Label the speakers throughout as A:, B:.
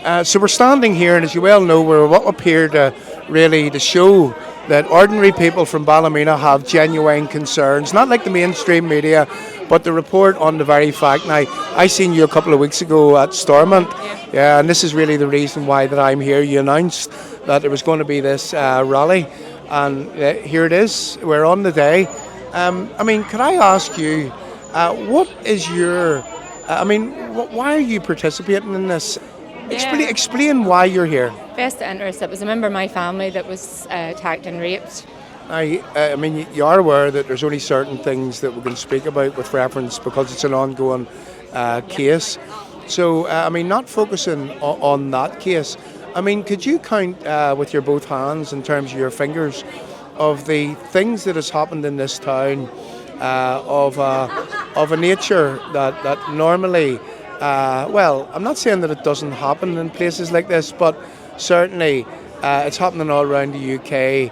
A: So we're standing here, and as you well know, we're up here to really to show that ordinary people from Ballymena have genuine concerns, not like the mainstream media, but to report on the very fact. Now, I seen you a couple of weeks ago at Stormont, yeah, and this is really the reason why that I'm here. You announced that there was going to be this rally, and here it is. We're on the day. Could I ask you, what is your why are you participating in this? Explain why you're here.
B: Best interest. It was a member of my family that was attacked and raped.
A: You are aware that there's only certain things that we can speak about with reference because it's an ongoing case. So, not focusing on that case. Could you count with your both hands in terms of your fingers of the things that has happened in this town of a nature that normally, I'm not saying that it doesn't happen in places like this, but certainly it's happening all around the UK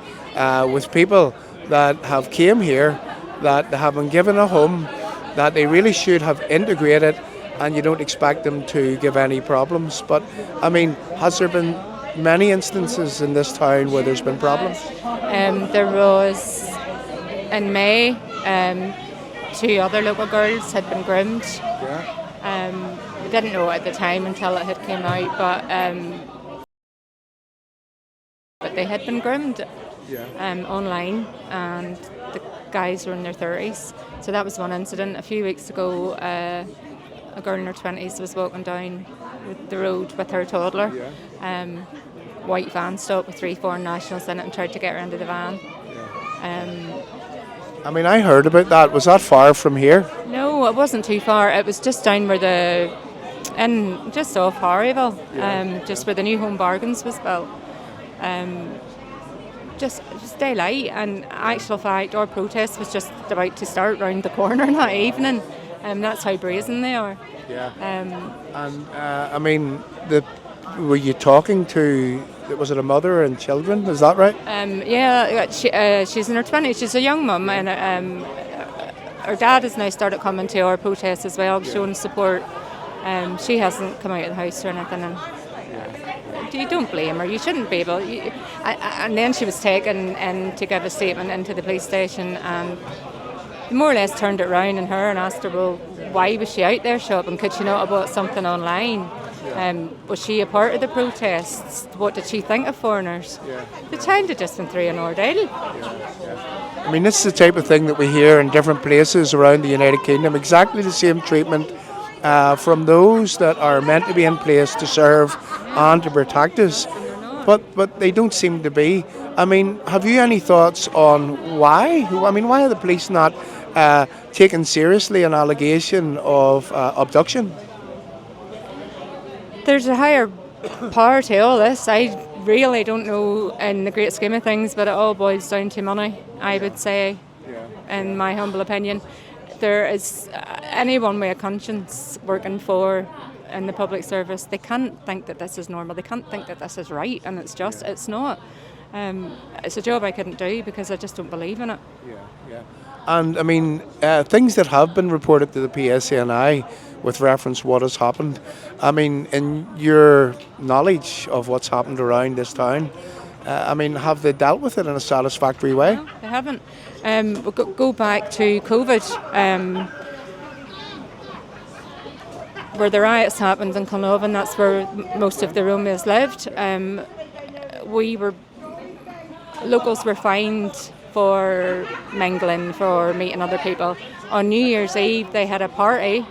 A: with people that have came here, that they have been given a home, that they really should have integrated, and you don't expect them to give any problems. But, has there been many instances in this town where there's been problems?
B: There was, in May, 2 other local girls had been groomed.
A: Yeah.
B: We didn't know it at the time until it had came out, but they had been groomed online, and the guys were in their 30s. So that was one incident. A few weeks ago, a girl in her 20s was walking down the road with her toddler.
A: Yeah.
B: White van stopped with 3 foreign nationals in it and tried to get her into the van.
A: I heard about that. Was that far from here?
B: No, it wasn't too far. It was just down where just off Harryville, just where the new Home Bargains was built. Just daylight, and actual fact, our protest was just about to start round the corner that evening. That's how brazen they are.
A: Yeah. Were you talking to? Was it a mother and children? Is that right?
B: She's in her 20s. She's a young mum, and her dad has now started coming to our protest as well, showing support. She hasn't come out of the house or anything, and you don't blame her. You shouldn't be able. And then she was taken in to give a statement into the police station, and they more or less turned it round on her and asked her, well, why was she out there shopping? Could she not have bought something online? Was she a part of the protests? What did she think of foreigners?
A: Yeah.
B: The child had just been through an ordeal.
A: This is the type of thing that we hear in different places around the United Kingdom. Exactly the same treatment from those that are meant to be in place to serve and to protect us. But they don't seem to be. Have you any thoughts on why? Why are the police not taking seriously an allegation of abduction?
B: There's a higher power to all this. I really don't know in the great scheme of things, but it all boils down to money, I would say, in my humble opinion. There is anyone with a conscience working in the public service, they can't think that this is normal, they can't think that this is right, and it's not. It's a job I couldn't do because I just don't believe in it.
A: And things that have been reported to the PSNI with reference what has happened, in your knowledge of what's happened around this town, have they dealt with it in a satisfactory way?
B: No, they haven't. We'll go back to COVID, where the riots happened in Culnovan. That's where most of the Romas lived. Locals were fined for mingling, for meeting other people. On New Year's Eve, they had a party.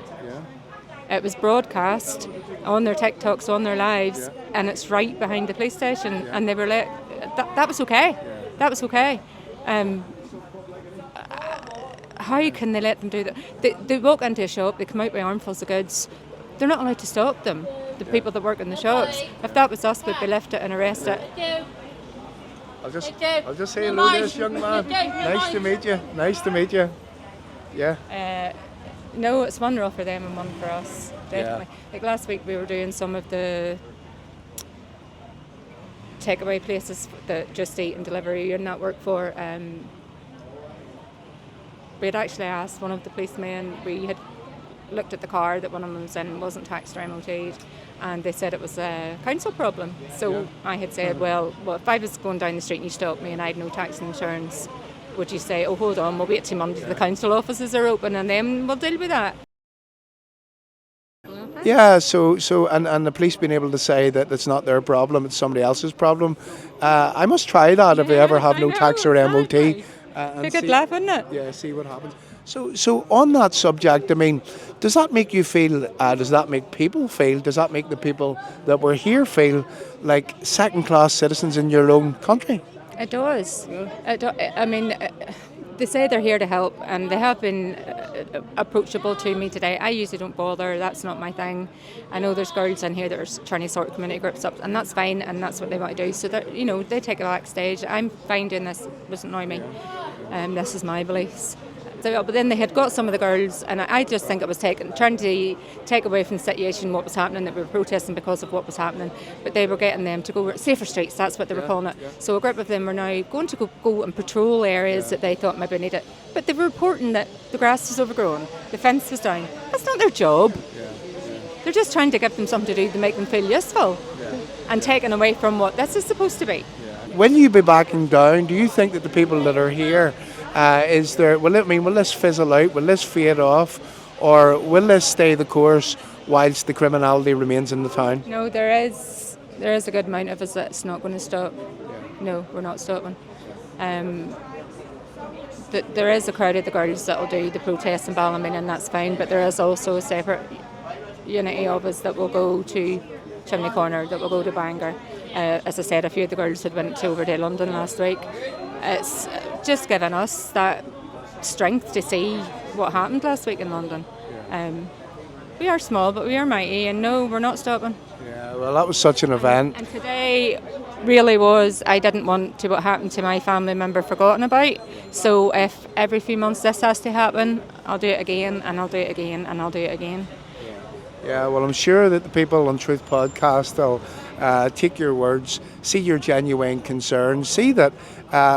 B: It was broadcast on their TikToks, on their lives, and it's right behind the police station. And they were like, that was okay. That was okay. How can they let them do that? They walk into a shop, they come out with armfuls of goods. They're not allowed to stop them, the people that work in the shops. If that was us, we'd be lifted and arrested.
A: I'll just say hello to this young man. Nice to meet you. Nice to meet you. Yeah.
B: No, it's one role for them and one for us, definitely. Like last week we were doing some of the takeaway places that Just Eat and Delivery you're not work for. We had actually asked one of the policemen, we had looked at the car that one of them was in, wasn't taxed or MOT'd, and they said it was a council problem. So I had said, well, if I was going down the street and you stopped me and I had no tax and insurance, would you say, oh, hold on, we'll wait till Monday till the council offices are open and then we'll deal with that?
A: Yeah, and the police being able to say that it's not their problem, it's somebody else's problem. I must try that if I ever have no tax or MOT.
B: Be a good laugh, wouldn't it?
A: Yeah, see what happens. So on that subject, I mean, does that make you feel, does that make people feel, does that make the people that were here feel like second-class citizens in your own country?
B: It does. I mean, they say they're here to help, and they have been approachable to me today. I usually don't bother. That's not my thing. I know there's girls in here that are trying to sort community groups up, and that's fine, and that's what they want to do. So that, you know, they take a backstage. I'm fine doing this. It doesn't annoy me. This is my beliefs. So, but then they had got some of the girls, and I just think it was trying to take away from the situation what was happening, that we were protesting because of what was happening, but they were getting them to go safer streets, that's what they were calling it. So a group of them were now going to go and patrol areas that they thought maybe needed, but they were reporting that the grass was overgrown, the fence was down. That's not their job. They're just trying to give them something to do to make them feel useful and taken away from what this is supposed to be.
A: Will you be backing down? Do you think that the people that are here, will this fizzle out? Will this fade off? Or will this stay the course whilst the criminality remains in the town?
B: No, there is a good amount of us that's not going to stop. No, we're not stopping. There is a crowd of the girls that will do the protests in Ballymena, and that's fine, but there is also a separate unity of us that will go to Chimney Corner, that will go to Bangor. As I said, a few of the girls had went over to London last week. It's just given us that strength to see what happened last week in London. We are small, but we are mighty, and no, we're not stopping.
A: Yeah, well, that was such an event.
B: And today really was, I didn't want what happened to my family member forgotten about. So if every few months this has to happen, I'll do it again, and I'll do it again, and I'll do it again.
A: Yeah, well, I'm sure that the people on Truth Podcast will take your words, see your genuine concern, see that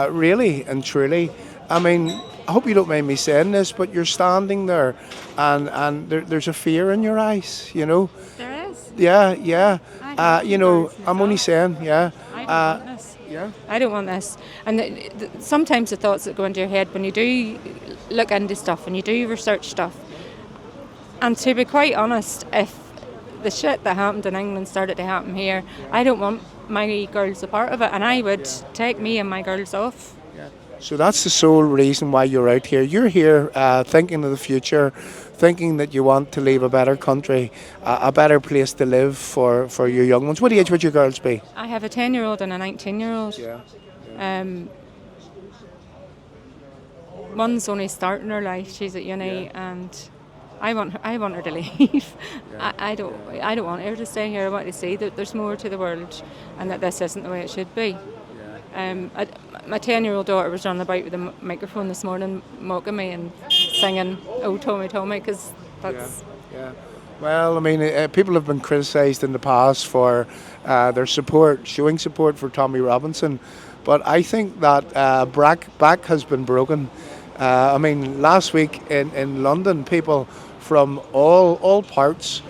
A: really and truly, I mean, I hope you don't mind me saying this, but you're standing there and there's a fear in your eyes, you know.
B: There is.
A: Yeah. I'm only saying, yeah.
B: I don't want this. Yeah. I don't want this. And sometimes the thoughts that go into your head when you do look into stuff and you do research stuff, and to be quite honest, if the shit that happened in England started to happen here, I don't want my girls a part of it, and I would take me and my girls off.
A: So that's the sole reason why you're out here. You're here thinking of the future, thinking that you want to leave a better country, a better place to live for your young ones. What age would your girls be?
B: I have a 10-year-old and a 19-year-old. One's only starting her life. She's at uni, and I want her to leave. I don't want her to stay here. I want to see that there's more to the world, and that this isn't the way it should be. My 10-year-old daughter was running about with a microphone this morning, mocking me and singing "Oh Tommy, Tommy," because that's.
A: Yeah. Well, I mean, people have been criticised in the past for their support, showing support for Tommy Robinson, but I think that back has been broken. I mean, last week in London, people from all parts,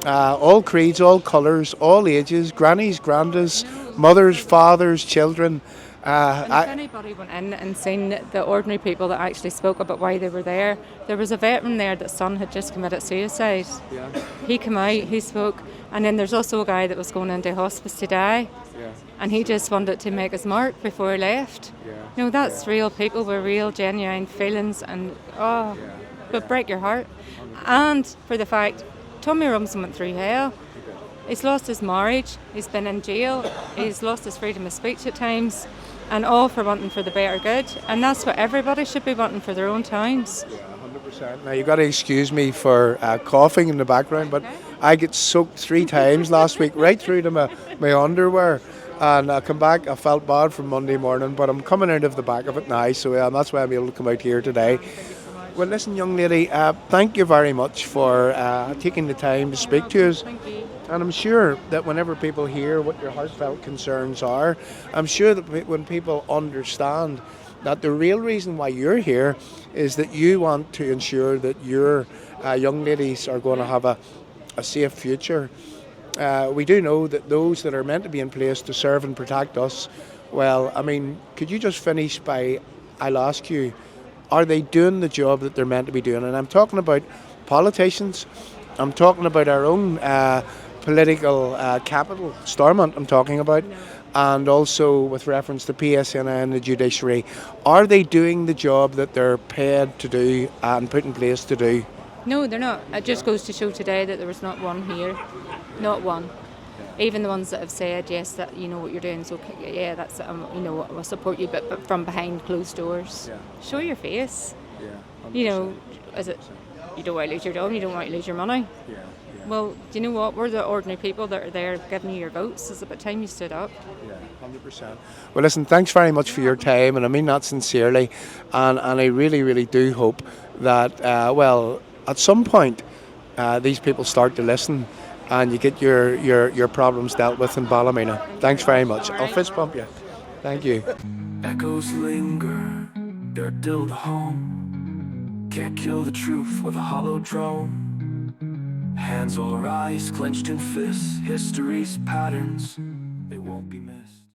A: all creeds, all colours, all ages, grannies, grandas, mothers, fathers, children.
B: And if anybody went in and seen the ordinary people that actually spoke about why they were there was a veteran there that's son had just committed suicide. Yeah. He came out, he spoke, and then there's also a guy that was going into hospice to die, and he just wanted to make his mark before he left. You know, that's real people with real, genuine feelings, and but break your heart. And for the fact, Tommy Robinson went through hell. He's lost his marriage, he's been in jail, he's lost his freedom of speech at times, and all for wanting for the better good. And that's what everybody should be wanting for their own towns.
A: Yeah, 100%. Now, you've got to excuse me for coughing in the background, but I get soaked 3 times last week, right through to my underwear. And I come back, I felt bad from Monday morning, but I'm coming out of the back of it now, so that's why I'm able to come out here today. Well, listen, young lady, thank you very much for taking the time to speak to us.
B: Thank you.
A: And I'm sure that whenever people hear what your heartfelt concerns are, I'm sure that when people understand that the real reason why you're here is that you want to ensure that your young ladies are going to have a safe future. We do know that those that are meant to be in place to serve and protect us, well, I mean, could you just finish by, I'll ask you, are they doing the job that they're meant to be doing? And I'm talking about politicians, I'm talking about our own political capital, Stormont, I'm talking about, and also with reference to PSNI and the judiciary. Are they doing the job that they're paid to do and put in place to do?
B: No, they're not. It just goes to show today that there was not one here, not one. Even the ones that have said yes, that you know what you're doing is okay. Yeah, that's you know we'll support you, but from behind closed doors.
A: Yeah.
B: Show your face.
A: Yeah,
B: You know, is it you don't want to lose your job, you don't want to lose your money.
A: Yeah.
B: Well, do you know what? We're the ordinary people that are there giving you your votes. It's about time you stood up.
A: Yeah, 100%. Well, listen, thanks very much for your time, and I mean that sincerely. And I really, really do hope that, well, at some point, these people start to listen and you get your problems dealt with in Ballymena. Thanks very much. I'll fist bump you. Thank you.
C: Echoes linger, dirt till the home. Can't kill the truth with a hollow drone. Hands all rise, clenched in fists. History's patterns, they won't be missed.